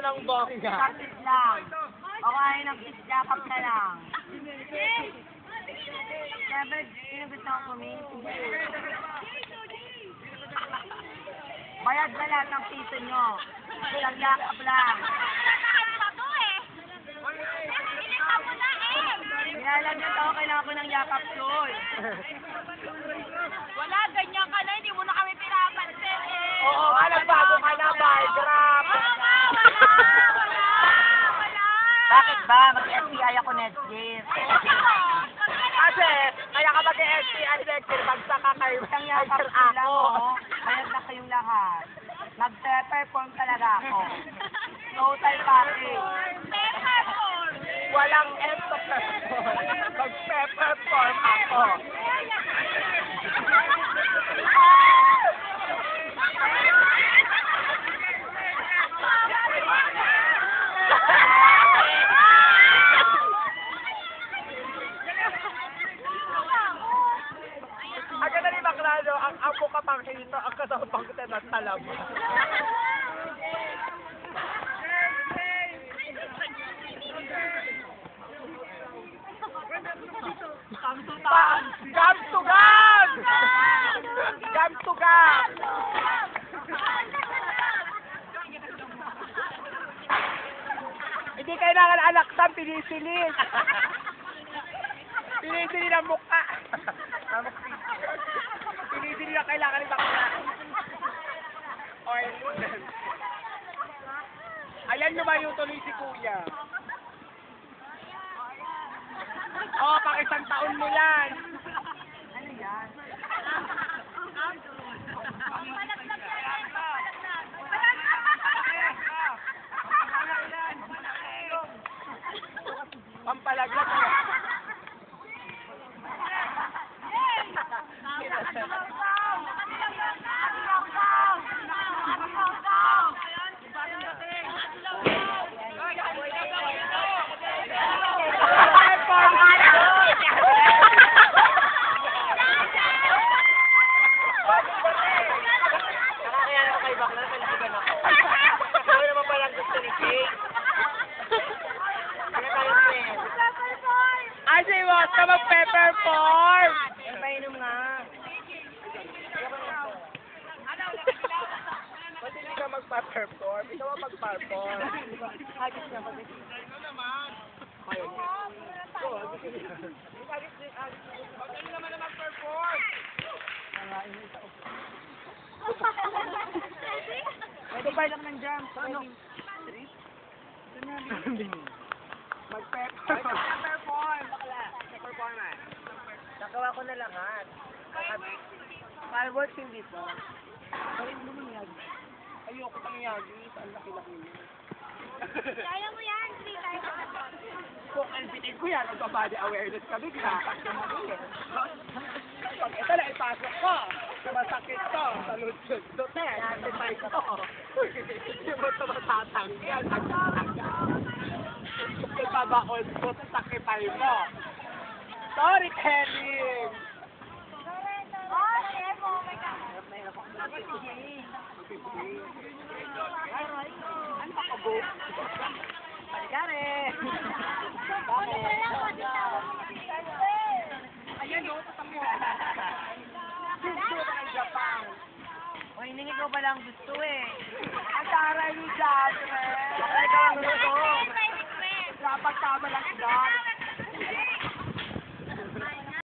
ng bongga. Kapit lang. Ako ay ng yakap na lang. Never, sino gusto ko kuminti? Bayad na lahat ng piso nyo. Ilang yakap lang. Nilalag nyo tao, kailangan ko ng yakap yun. Wala, ganyan ka na, hindi mo na kami pinapansin eh. Oo, bago ka na, Bargrap. Oo nga, wala. Bakit ba? Mag-FBI ako next year. Kasi, kaya ka mag-STI next year, bagsak ka kayo. Isang yakap lang ako. Bayad na kayong lahat. Nag-perform talaga ako. Total package. Walang end to perform. Mag-perform ako. Agad na ni Baclaro, ang apo ka pang hito, ang kasapang tenat talaba. Gam to gam! Gam to gam! Hindi kailangan alaksan, pinisilis. Pinisilis ang mukha. Pinisilis ang kailangan ni bakla. Ayan, lumayo tuloy si Kuya. Oh, pang isang taon mo yan. Ano yan? Pampalaglag mo. Nakakayaan ko kay Bakla, naligan ako. Sabi naman palang gusto ni Kate. Ano tayo, friend? Ay, si Wot ka mag-pepperform! Painom nga. Ba't hindi ka magpa-perform? Ikaw ang mag-perform. Hagis na pag Ayun. Oo, agis din. Agis din. Huwag kayo naman na mag-perform! Pwede ba lang ng jam? Ano? Mag-perform! Performance. Nagawa ko na lahat. Fireworks hindi po. Ayun mo nangyari. Ayoko pang yagi. Saan laki-laki mo? Kaya mo yan, hindi tayo. Kung albitin ko yan, magbabody awareness ka bigla. Pag ito na ipasok ko, masakit to, sa lutod to, nasipay ko. Hindi mo ito matatanggal. Ipabaon ko, sakipay mo. Sorry, Kelly! Oh, chef, oh my God. Ano ba kabo? Paligare! Ayan o, tatamo. Gusto ka ng Japan. O, hiningi ko pa lang gusto eh. Ang taray ni Jadre. Bakit ikaw ang gusto? Dapat tama lang si Dad.